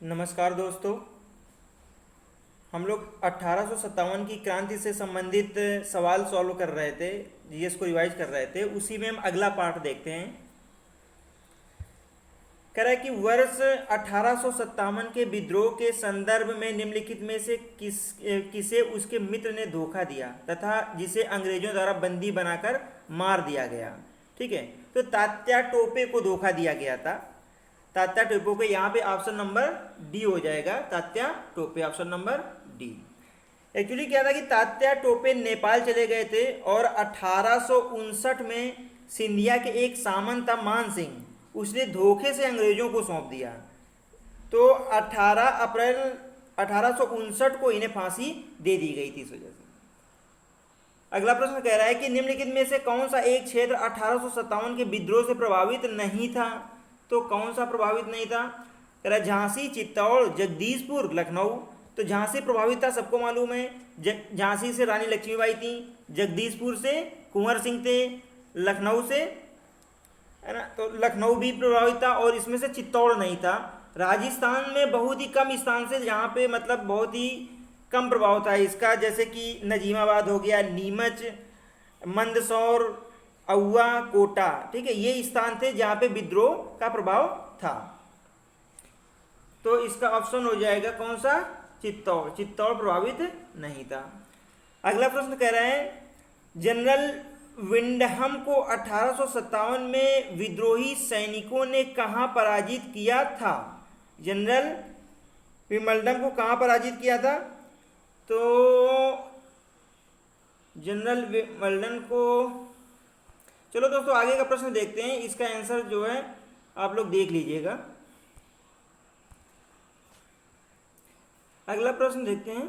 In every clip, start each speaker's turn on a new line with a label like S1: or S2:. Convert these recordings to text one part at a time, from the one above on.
S1: नमस्कार दोस्तों। हम लोग 1857 की क्रांति से संबंधित सवाल सॉल्व कर रहे थे, जीएस को रिवाइज कर रहे थे। उसी में हम अगला पार्ट देखते हैं। कह रहा है कि वर्ष 1857 के विद्रोह के संदर्भ में निम्नलिखित में से किसे उसके मित्र ने धोखा दिया तथा जिसे अंग्रेजों द्वारा बंदी बनाकर मार दिया गया। ठीक है, तो तात्या टोपे को धोखा दिया गया था। तात्या टोपे को यहाँ पे ऑप्शन नंबर डी हो जाएगा। Tatya Tope, option number D. Actually क्या था कि तात्या टोपे नेपाल चले गए थे और 1859 में सिंधिया के एक सामंत था मान सिंह, उसने धोखे से अंग्रेजों को सौंप दिया। तो 18 अप्रैल 1859 को इन्हें फांसी दे दी गई थी इस वजह से। अगला प्रश्न कह रहा है कि निम्नलिखित में से कौन सा एक क्षेत्र 1857 के विद्रोह से प्रभावित नहीं था। तो कौन सा प्रभावित नहीं था? कह रहा है झांसी, चित्तौड़, जगदीशपुर, लखनऊ। तो झांसी प्रभावित था, सबको मालूम है। झांसी से रानी लक्ष्मीबाई थी, जगदीशपुर से कुंवर सिंह थे, लखनऊ से, है ना, तो लखनऊ भी प्रभावित था और इसमें से चित्तौड़ नहीं था। राजस्थान में बहुत ही कम स्थान से जहाँ पे मतलब बहुत ही कम प्रभाव था इसका, जैसे कि नजीमाबाद हो गया, नीमच, मंदसौर, औवा, कोटा। ठीक है, ये स्थान थे जहाँ पे विद्रोह का प्रभाव था। तो इसका ऑप्शन हो जाएगा कौन सा? चित्तौड़। चित्तौड़ प्रभावित नहीं था। अगला प्रश्न कह रहा है जनरल विंडहम को 1857 में विद्रोही सैनिकों ने कहाँ पराजित किया था? जनरल विमल्डम को कहाँ पराजित किया था? तो जनरल विमल्डन को, चलो दोस्तों आगे का प्रश्न देखते हैं। इसका आंसर जो है आप लोग देख लीजिएगा। अगला प्रश्न देखते हैं।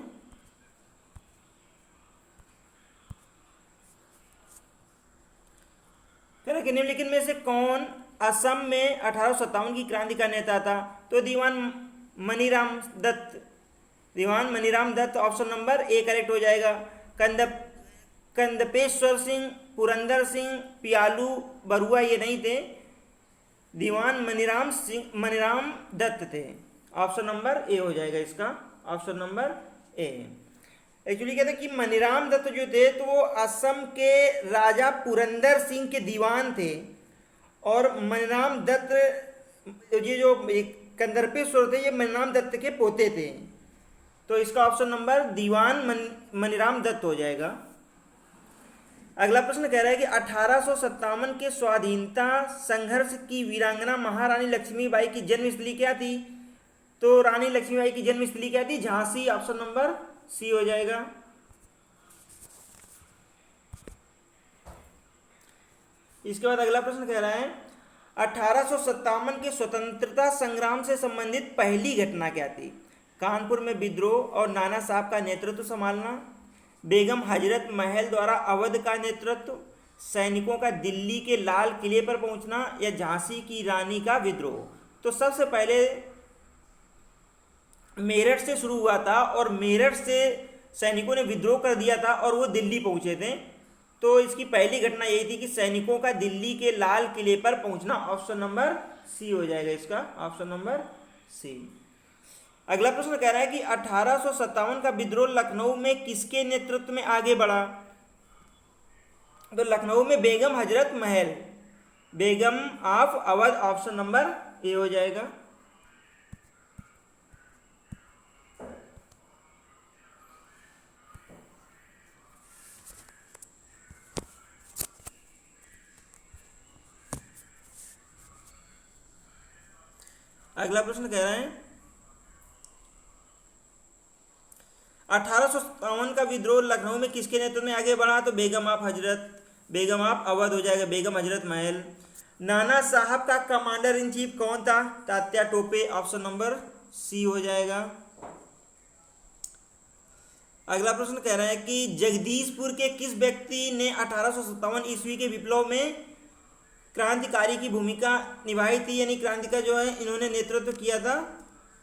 S1: कि निम्नलिखित में से कौन असम में 1857 की क्रांति का नेता था? तो Diwan Maniram Dutta. Diwan Maniram Dutta, option number A correct हो जाएगा। कंदपेश्वर सिंह, पुरंदर सिंह, पियालू बरुआ ये नहीं थे। दीवान मनीराम दत्त थे। ऑप्शन नंबर ए हो जाएगा इसका, ऑप्शन नंबर ए। एक्चुअली कहते हैं कि मनीराम दत्त जो थे तो वो असम के राजा पुरंदर सिंह के दीवान थे और मनीराम दत्त ये जो कंदर्पेश्वर थे ये मनीराम दत्त के पोते थे। तो इसका ऑप्शन नंबर दीवान मनीराम दत्त हो जाएगा। अगला प्रश्न कह रहा है कि 1857 के स्वाधीनता संघर्ष की वीरांगना महारानी लक्ष्मीबाई की जन्मस्थली क्या थी? तो रानी लक्ष्मीबाई की जन्मस्थली क्या थी? झांसी, ऑप्शन नंबर सी हो जाएगा। इसके बाद अगला प्रश्न कह रहा है 1857 के स्वतंत्रता संग्राम से संबंधित पहली घटना क्या थी? कानपुर में विद्रोह और नाना साहब का नेतृत्व संभालना, बेगम हजरत महल द्वारा अवध का नेतृत्व, सैनिकों का दिल्ली के लाल किले पर पहुंचना या झांसी की रानी का विद्रोह। तो सबसे पहले मेरठ से शुरू हुआ था और मेरठ से सैनिकों ने विद्रोह कर दिया था और वो दिल्ली पहुंचे थे। तो इसकी पहली घटना यही थी कि सैनिकों का दिल्ली के लाल किले पर पहुंचना। ऑप्शन नंबर सी हो जाएगा इसका, ऑप्शन नंबर सी। अगला प्रश्न कह रहा है कि 1857 का विद्रोह लखनऊ में किसके नेतृत्व में आगे बढ़ा? तो लखनऊ में Begum Hazrat Mahal, Begum of Awadh, option number A हो जाएगा। अगला प्रश्न कह रहे हैं 1857 का विद्रोह लखनऊ में किसके नेतृत्व में आगे बढ़ा? तो बेगम ऑफ अवध हो जाएगा, बेगम हजरत महल। नाना साहब का कमांडर इन चीफ कौन था? Tatya Tope, option number C हो जाएगा। अगला प्रश्न कह रहा है कि जगदीशपुर के किस व्यक्ति ने 1857 ईस्वी के विप्लव में क्रांतिकारी की भूमिका निभाई थी, यानी क्रांति का जो है इन्होंने नेतृत्व किया था?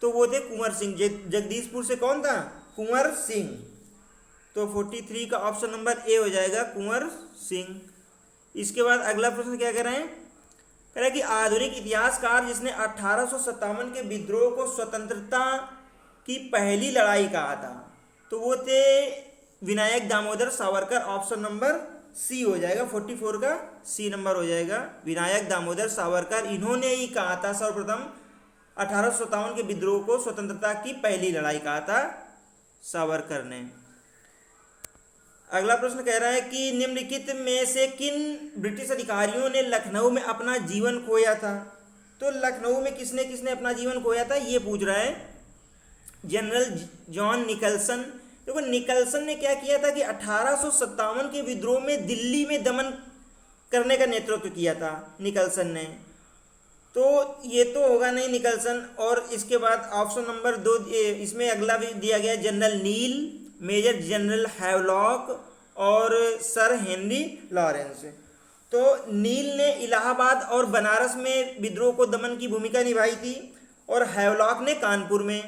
S1: तो वो थे कुंवर सिंह। जगदीशपुर से कौन था? कुंवर सिंह। तो 43 का ऑप्शन नंबर ए हो जाएगा, कुंवर सिंह। इसके बाद अगला प्रश्न क्या कह रहे हैं? कह रहा है कि आधुनिक इतिहासकार जिसने 1857 के विद्रोह को स्वतंत्रता की पहली लड़ाई कहा था, तो वो थे Vinayak Damodar Savarkar. Option number C हो जाएगा, 44 का सी नंबर हो जाएगा। विनायक दामोदर सावरकर, इन्होंने ही कहा था सर्वप्रथम 1857 के विद्रोह को स्वतंत्रता की पहली लड़ाई कहा था सावरकर ने। अगला प्रश्न कह रहा है कि निम्नलिखित में से किन ब्रिटिश अधिकारियों ने लखनऊ में अपना जीवन खोया था। तो लखनऊ में किसने किसने अपना जीवन खोया था ये पूछ रहा है। General John Nicholson. देखो निकलसन ने क्या किया था कि 1857 के विद्रोह में दिल्ली में दमन करने का नेतृत्व किया था निकलसन ने, तो ये तो होगा नहीं निकलसन। और इसके बाद ऑप्शन नंबर 2 इसमें अगला भी दिया गया जनरल नील, मेजर जनरल हैवलॉक और सर हेनरी लॉरेंस। तो नील ने इलाहाबाद और बनारस में विद्रोह को दमन की भूमिका निभाई थी और हैवलॉक ने कानपुर में,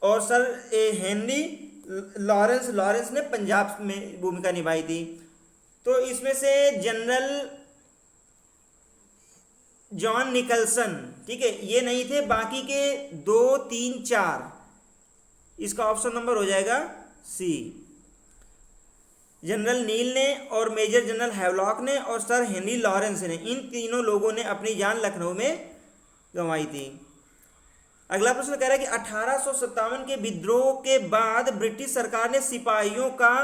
S1: और सर हेनरी लॉरेंस ने पंजाब में भूमिका निभाई थी। तो इसमें से जनरल जॉन निकलसन, ठीक है, ये नहीं थे, बाकी के 2, 3, 4 इसका ऑप्शन नंबर हो जाएगा सी। जनरल नील ने और मेजर जनरल हैवलॉक ने और सर हेनरी लॉरेंस ने, इन तीनों लोगों ने अपनी जान लखनऊ में गंवाई थी। अगला प्रश्न कह रहा है कि 1857 के विद्रोह के बाद ब्रिटिश सरकार ने सिपाहियों का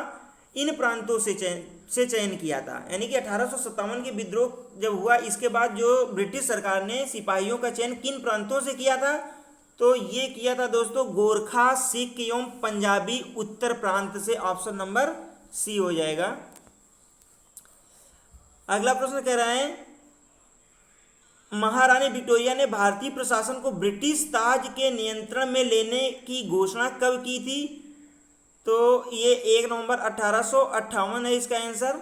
S1: इन प्रांतों से चयन किया था। यानी कि 1857 के विद्रोह जब हुआ इसके बाद जो ब्रिटिश सरकार ने सिपाहियों का चयन किन प्रांतों से किया था, तो ये किया था दोस्तों गोरखा, सिख एवं पंजाबी उत्तर प्रांत से। ऑप्शन नंबर सी हो जाएगा। अगला प्रश्न कह रहा है महारानी विक्टोरिया ने भारतीय प्रशासन को ब्रिटिश ताज के नियंत्रण में लेने की घोषणा कब की थी। तो ये 1 नवंबर 1858 है इसका आंसर।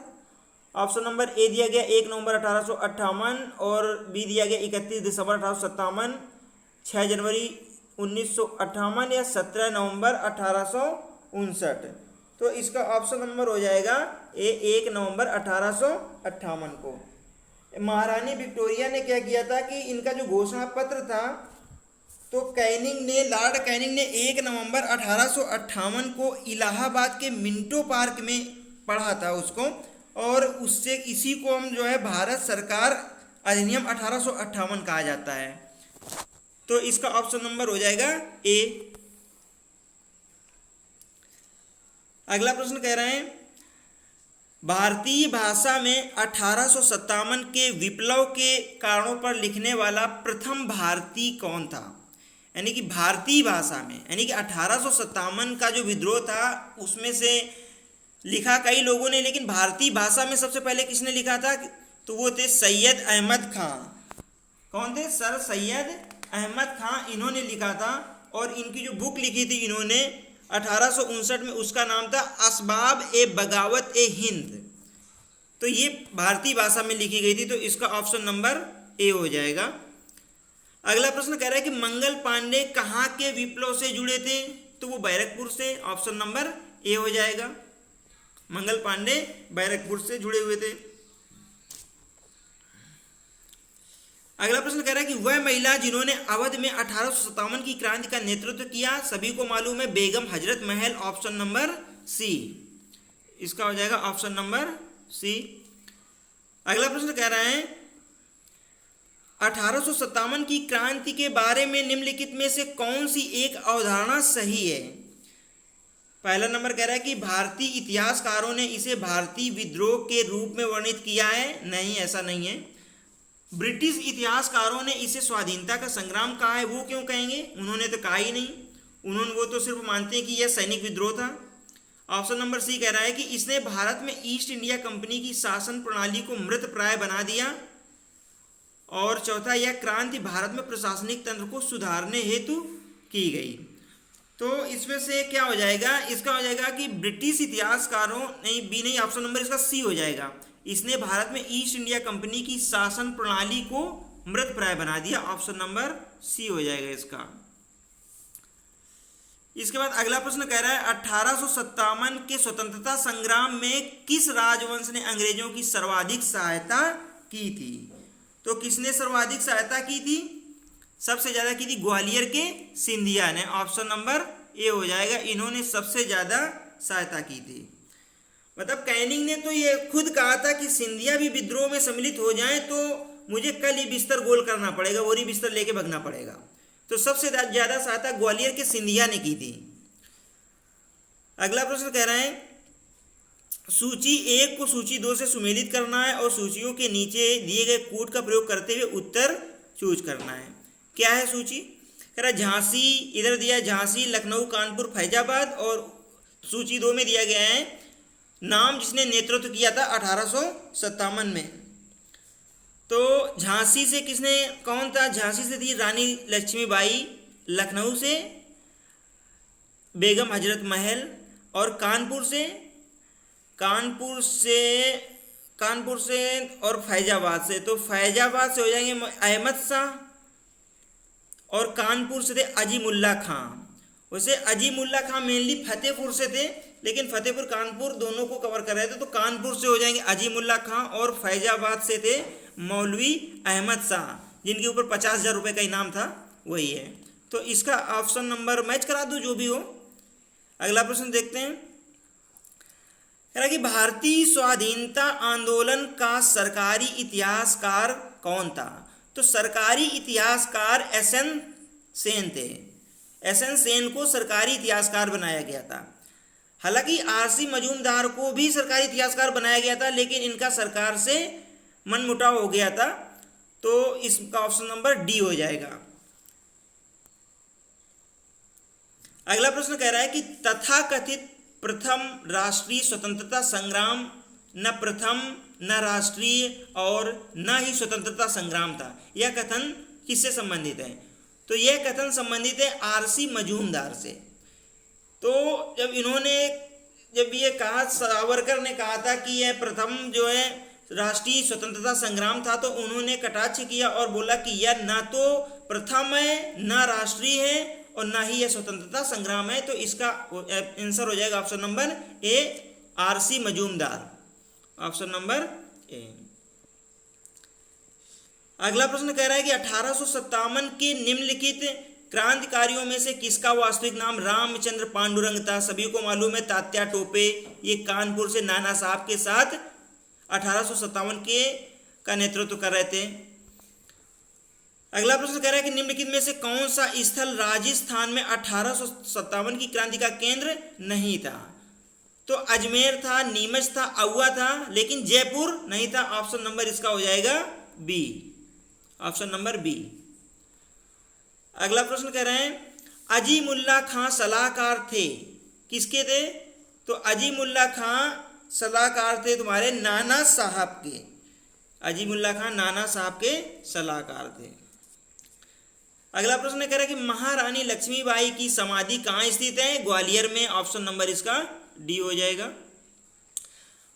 S1: ऑप्शन नंबर ए दिया गया 1 नवंबर 1858 और बी दिया गया 31 दिसंबर 1857, 6 जनवरी 1958 या 17 नवंबर 1859। तो इसका ऑप्शन नंबर हो जाएगा ए 1 नवंबर 1858 को। महारानी विक्टोरिया ने क्या किया था कि इनका जो घोषणा पत्र था, तो लॉर्ड कैनिंग ने 1 नवंबर 1858 को इलाहाबाद के मिंटो पार्क में पढ़ा था उसको, और उससे इसी को हम जो है भारत सरकार अधिनियम 1858 कहा जाता है। तो इसका ऑप्शन नंबर हो जाएगा ए। अगला प्रश्न कह रहे हैं भारतीय भाषा में 1857 के विप्लव के कारणों पर लिखने वाला प्रथम भारतीय कौन था। यानी कि भारतीय भाषा में, यानी कि 1857 का जो विद्रोह था उसमें से लिखा कई लोगों ने, लेकिन भारतीय भाषा में सबसे पहले किसने लिखा था, तो वो थे सैयद अहमद खां। कौन थे, सर सैयद अहमद खां, इन्होंने लिखा था। और इनकी जो बुक लिखी थी इन्होंने 1859 में, उसका नाम था असबाब ए बगावत ए हिंद। तो ये भारतीय भाषा में लिखी गई थी, तो इसका ऑप्शन नंबर ए हो जाएगा। अगला प्रश्न कह रहा है कि मंगल पांडे कहाँ के विप्लव से जुड़े थे, तो वो बैरकपुर से। ऑप्शन नंबर ए हो जाएगा। मंगल पांडे बैरकपुर से जुड़े हुए थे। अगला प्रश्न कह रहा है कि वह महिला जिन्होंने अवध में 1857 की क्रांति का नेतृत्व किया, सभी को मालूम है, बेगम हजरत महल। ऑप्शन नंबर सी इसका हो जाएगा, ऑप्शन नंबर सी। अगला प्रश्न कह रहा है 1857 की क्रांति के बारे में निम्नलिखित में से कौन सी एक अवधारणा सही है। पहला नंबर कह रहा है कि भारतीय इतिहासकारों ने इसे भारतीय विद्रोह के रूप में वर्णित किया है। नहीं, ऐसा नहीं है। ब्रिटिश इतिहासकारों ने इसे स्वाधीनता का संग्राम कहा है। वो क्यों कहेंगे, उन्होंने तो कहा ही नहीं। वो तो सिर्फ मानते हैं कि यह सैनिक विद्रोह था। ऑप्शन नंबर सी कह रहा है कि इसने भारत में ईस्ट इंडिया कंपनी की शासन प्रणाली को मृत प्राय बना दिया। और चौथा, यह क्रांति भारत में प्रशासनिक तंत्र को सुधारने हेतु की गई। तो इसमें से क्या हो जाएगा, इसका हो जाएगा कि ब्रिटिश इतिहासकारों, नहीं बी नहीं, ऑप्शन नंबर इसका सी हो जाएगा। इसने भारत में ईस्ट इंडिया कंपनी की शासन प्रणाली को मृत प्राय बना दिया। ऑप्शन नंबर सी हो जाएगा इसका। इसके बाद अगला प्रश्न कह रहा है 1857 के स्वतंत्रता संग्राम में किस राजवंश ने अंग्रेजों की सर्वाधिक सहायता की थी। तो किसने सर्वाधिक सहायता की थी? सबसे ज्यादा की थी ग्वालियर के सिंधिया ने। ऑप्शन नंबर ए हो जाएगा, इन्होंने सबसे ज्यादा सहायता की थी। मतलब कैनिंग ने तो ये खुद कहा था कि सिंधिया भी विद्रोह में सम्मिलित हो जाएं तो मुझे कल ही बिस्तर गोल करना पड़ेगा, वही बिस्तर लेके भगना पड़ेगा। तो सबसे ज्यादा सहायता ग्वालियर के सिंधिया ने की थी। अगला प्रश्न कह रहे हैं सूची 1 को सूची 2 से सुमेलित करना है और सूचियों के नीचे दिए गए कोड का प्रयोग करते हुए उत्तर चूज करना है। क्या है सूची? कह रहा झांसी, इधर दिया है झांसी, लखनऊ, कानपुर, फैजाबाद, और सूची 2 में दिया गया है नाम जिसने नेतृत्व किया था 1857 में। तो झांसी से किसने, कौन था? झांसी से थी रानी लक्ष्मीबाई, लखनऊ से बेगम हजरत महल, और कानपुर से और फैजाबाद से, तो फैजाबाद से हो जाएंगे अहमद शाह, और कानपुर से थे अजीमुल्ला खां। वैसे अजीमुल्ला खां मेनली फतेहपुर से थे, लेकिन फतेहपुर कानपुर दोनों को कवर कर रहे थे, तो कानपुर से हो जाएंगे अजीमुल्ला खां, और फैजाबाद से थे मौलवी अहमद शाह, जिनके ऊपर 50,000 रुपये का इनाम था, वही है। तो इसका ऑप्शन नंबर मैच करा दो जो भी हो। अगला प्रश्न देखते हैं। कह रहा कि भारतीय स्वाधीनता आंदोलन का सरकारी इतिहासकार कौन था? तो सरकारी इतिहासकार एसएन सेन थे। एसएन सेन को सरकारी इतिहासकार बनाया गया था। हालांकि आरसी मजूमदार को भी सरकारी इतिहासकार बनाया गया था, लेकिन इनका सरकार से मनमुटाव हो गया था, तो इसका ऑप्शन नंबर डी हो जाएगा। अगला प्रश्न कह रहा है कि तथाकथित प्रथम राष्ट्रीय स्वतंत्रता संग्राम न प्रथम, न राष्ट्रीय और न ही स्वतंत्रता संग्राम था। यह कथन किससे संबंधित है? तो यह कथन संबंधित है आरसी मजूमदार से। तो जब ये कहा, सावरकर ने कहा था कि यह प्रथम जो है राष्ट्रीय स्वतंत्रता संग्राम था, तो उन्होंने कटाक्ष किया और बोला कि यह ना तो प्रथम है, न राष्ट्रीय है, और ना ही यह स्वतंत्रता संग्राम है। तो इसका आंसर हो जाएगा ऑप्शन नंबर ए, आरसी मजूमदार। ऑप्शन नंबर ए। अगला प्रश्न कह रहा है कि 1857 के निम्नलिखित क्रांतिकारियों में से किसका वास्तविक नाम रामचंद्र पांडुरंग था? सभी को मालूम है तात्या टोपे, ये कानपुर से नाना साहब के साथ 1857 के का नेतृत्व कर रहे थे। अगला प्रश्न कह रहा है कि निम्नलिखित में से कौन सा स्थल राजस्थान में 1857 की क्रांति का केंद्र नहीं था? तो अजमेर था, नीमच था, आउवा था, लेकिन जयपुर नहीं था। ऑप्शन नंबर इसका हो जाएगा बी। Option number B. अगला प्रश्न कह रहे हैं अजीमुल्ला खां सलाहकार थे, किसके थे? तो अजीमुल्ला खां सलाहकार थे तुम्हारे नाना साहब के। अजीमुल्ला खां नाना साहब के सलाहकार थे। अगला प्रश्न कह रहा है कि महारानी लक्ष्मीबाई की समाधि कहाँ स्थित है? ग्वालियर में। ऑप्शन नंबर इसका डी हो जाएगा।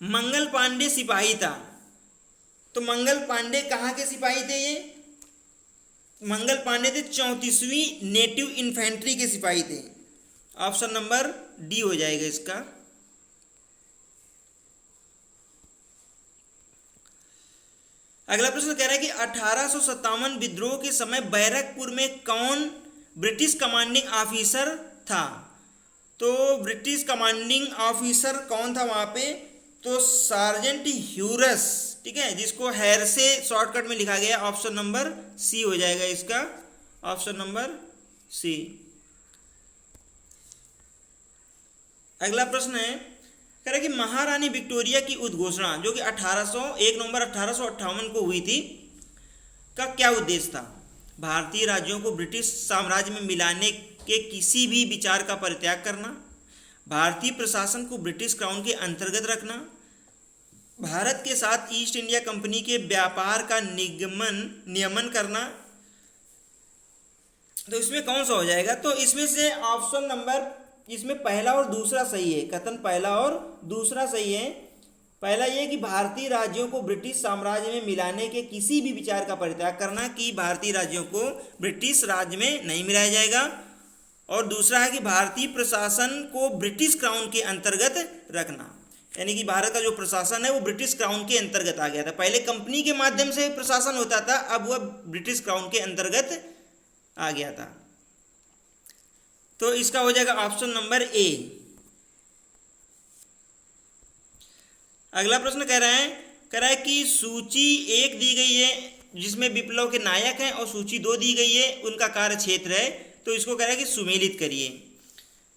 S1: मंगल पांडे सिपाही था, तो मंगल पांडे कहाँ के सिपाही थे? ये मंगल पांडे थे 34वीं नेटिव इन्फेंट्री के सिपाही थे। ऑप्शन नंबर डी हो जाएगा इसका। अगला प्रश्न कह रहा है कि 1857 विद्रोह के समय बैरकपुर में कौन ब्रिटिश कमांडिंग ऑफिसर था? तो ब्रिटिश कमांडिंग ऑफिसर कौन था वहां पे? तो सार्जेंट ह्यूरस, ठीक है, जिसको हैर से शॉर्टकट में लिखा गया। ऑप्शन नंबर सी हो जाएगा इसका। Option number C. अगला प्रश्न है कह रहा है कि महारानी विक्टोरिया की उद्घोषणा जो कि 1 नवंबर 1858 को हुई थी, का क्या उद्देश्य था? भारतीय राज्यों को ब्रिटिश साम्राज्य में मिलाने के किसी भी विचार का परित्याग करना, भारतीय प्रशासन को ब्रिटिश क्राउन के अंतर्गत रखना, भारत के साथ ईस्ट इंडिया कंपनी के व्यापार का नियमन करना। तो इसमें कौन सा हो जाएगा? तो इसमें से ऑप्शन नंबर, इसमें पहला और दूसरा सही है। कथन पहला और दूसरा सही है। पहला ये कि भारतीय राज्यों को ब्रिटिश साम्राज्य में मिलाने के किसी भी विचार का परित्याग करना, कि भारतीय राज्यों को ब्रिटिश राज्य में नहीं मिलाया जाएगा। और दूसरा है कि भारतीय प्रशासन को ब्रिटिश क्राउन के अंतर्गत रखना। यानी कि भारत का जो प्रशासन है वो ब्रिटिश क्राउन के अंतर्गत आ गया था। पहले कंपनी के माध्यम से प्रशासन होता था, अब वह ब्रिटिश क्राउन के अंतर्गत आ गया था। तो इसका हो जाएगा ऑप्शन नंबर ए। अगला प्रश्न कह रहा है कि सूची 1 दी गई है जिसमें विप्लव के नायक हैं और सूची 2 दी गई है उनका कार्य क्षेत्र है। तो इसको कह रहा है कि सुमेलित करिए।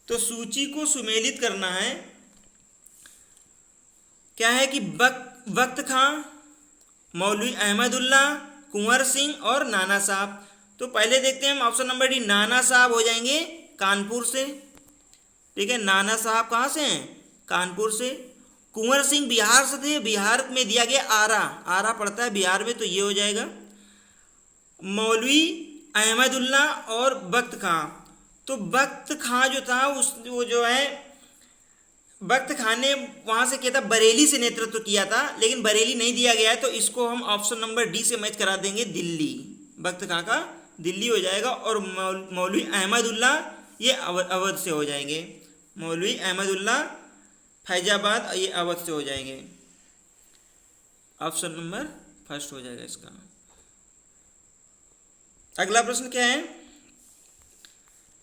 S1: तो सूची को सुमेलित करना है, क्या है कि बख्त खां, मौलवी अहमदुल्ला, कुंवर सिंह और नाना साहब। तो पहले देखते हैं हम ऑप्शन नंबर डी, नाना साहब हो जाएंगे कानपुर से। ठीक है, नाना साहब कहाँ से हैं? कानपुर से। कुंवर सिंह बिहार से थे, बिहार में दिया गया आरा पड़ता है बिहार में, तो ये हो जाएगा। मौलवी अहमदुल्ला और बख्त खां, तो बख्त खां जो था वो जो है बख्त खां ने वहाँ से क्या था, बरेली से नेतृत्व किया था, लेकिन बरेली नहीं दिया गया है, तो इसको हम ऑप्शन नंबर डी से मैच करा देंगे, दिल्ली। बख्त खां का दिल्ली हो जाएगा। और मौलवी अहमदुल्ला ये अवध से हो जाएंगे। मौलवी अहमदुल्ला फैजाबाद, ये अवध से हो जाएंगे। ऑप्शन नंबर फर्स्ट हो जाएगा इसका। अगला प्रश्न क्या है,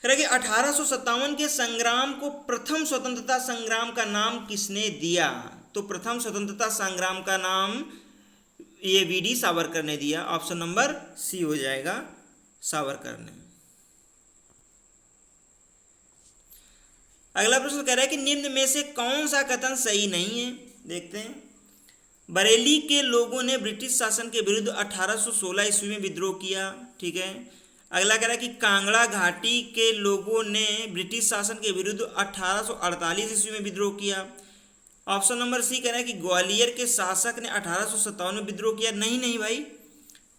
S1: कह रहा है कि 1857 के संग्राम को प्रथम स्वतंत्रता संग्राम का नाम किसने दिया? तो प्रथम स्वतंत्रता संग्राम का नाम ये वीडी सावरकर ने दिया। ऑप्शन नंबर सी हो जाएगा, सावरकर ने। अगला प्रश्न कह रहा है कि निम्न में से कौन सा कथन सही नहीं है? देखते हैं। बरेली के लोगों ने ब्रिटिश शासन के विरुद्ध 1816 ईस्वी में विद्रोह किया। ठीक है। अगला कह रहा है कि कांगड़ा घाटी के लोगों ने ब्रिटिश शासन के विरुद्ध 1848 ईस्वी में विद्रोह किया। ऑप्शन नंबर सी कह रहा है कि ग्वालियर के शासक ने 1857 में विद्रोह किया। नहीं भाई,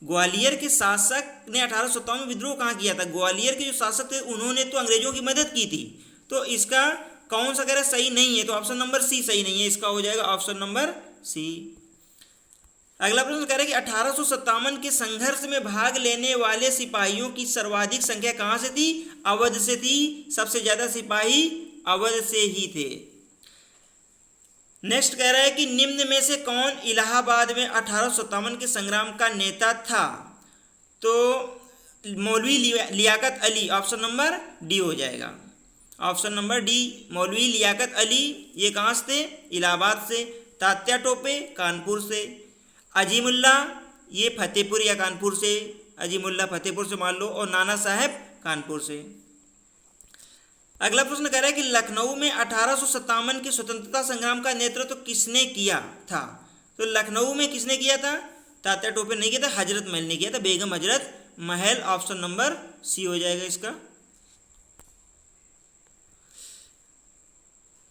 S1: ग्वालियर के शासक ने 1857 में विद्रोह कहाँ किया था? ग्वालियर के जो शासक थे उन्होंने तो अंग्रेजों की मदद की थी। तो इसका कौन सा कह रहा है सही नहीं है? तो ऑप्शन नंबर सी सही नहीं है, इसका हो जाएगा ऑप्शन नंबर सी। अगला प्रश्न कह रहा है कि 1857 के संघर्ष में भाग लेने वाले सिपाहियों की सर्वाधिक संख्या कहाँ से थी? अवध से थी। सबसे ज्यादा सिपाही अवध से ही थे। नेक्स्ट कह रहा है कि निम्न में से कौन इलाहाबाद में 1857 के संग्राम का नेता था? तो मौलवी Liaquat Ali, option number D हो जाएगा। ऑप्शन नंबर डी, मौलवी लियाकत अली, ये कहाँ से थे? इलाहाबाद से। तात्या टोपे कानपुर से। अजीमुल्ला ये फतेहपुर या कानपुर से, अजीमुल्ला फतेहपुर से मान लो, और नाना साहब कानपुर से। अगला प्रश्न कह रहा है कि लखनऊ में 1857 के स्वतंत्रता संग्राम का नेतृत्व किसने किया था? तो लखनऊ में किसने किया था? तात्या टोपे नहीं किया था, हजरत महल ने किया था, बेगम हजरत महल। ऑप्शन नंबर सी हो जाएगा इसका।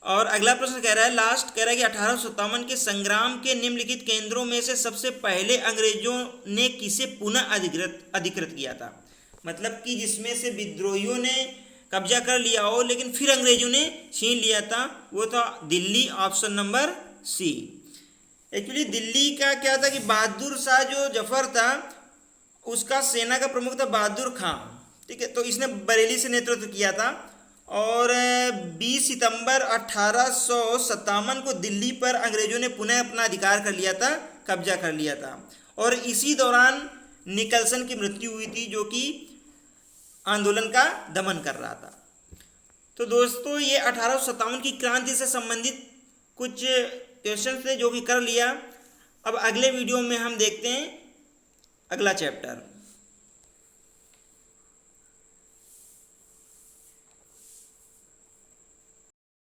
S1: और अगला प्रश्न कह रहा है, लास्ट कह रहा है कि 1857 के संग्राम के निम्नलिखित केंद्रों में से सबसे पहले अंग्रेजों ने किसे पुनः अधिकृत किया था? मतलब कि जिसमें से विद्रोहियों ने कब्जा कर लिया हो लेकिन फिर अंग्रेजों ने छीन लिया था, वो था Delhi. Option number C. Actually Delhi का क्या था कि बहादुर शाह जो जफर था उसका सेना का प्रमुख था बहादुर खां। ठीक है, तो इसने बरेली से नेतृत्व किया था। और 20 सितंबर 1857 को दिल्ली पर अंग्रेजों ने पुनः अपना अधिकार कर लिया था, कब्जा कर लिया था। और इसी दौरान निकलसन की मृत्यु हुई थी, जो कि आंदोलन का दमन कर रहा था। तो दोस्तों ये 1857 की क्रांति से संबंधित कुछ क्वेश्चन थे जो कि कर लिया। अब अगले वीडियो में हम देखते हैं अगला चैप्टर।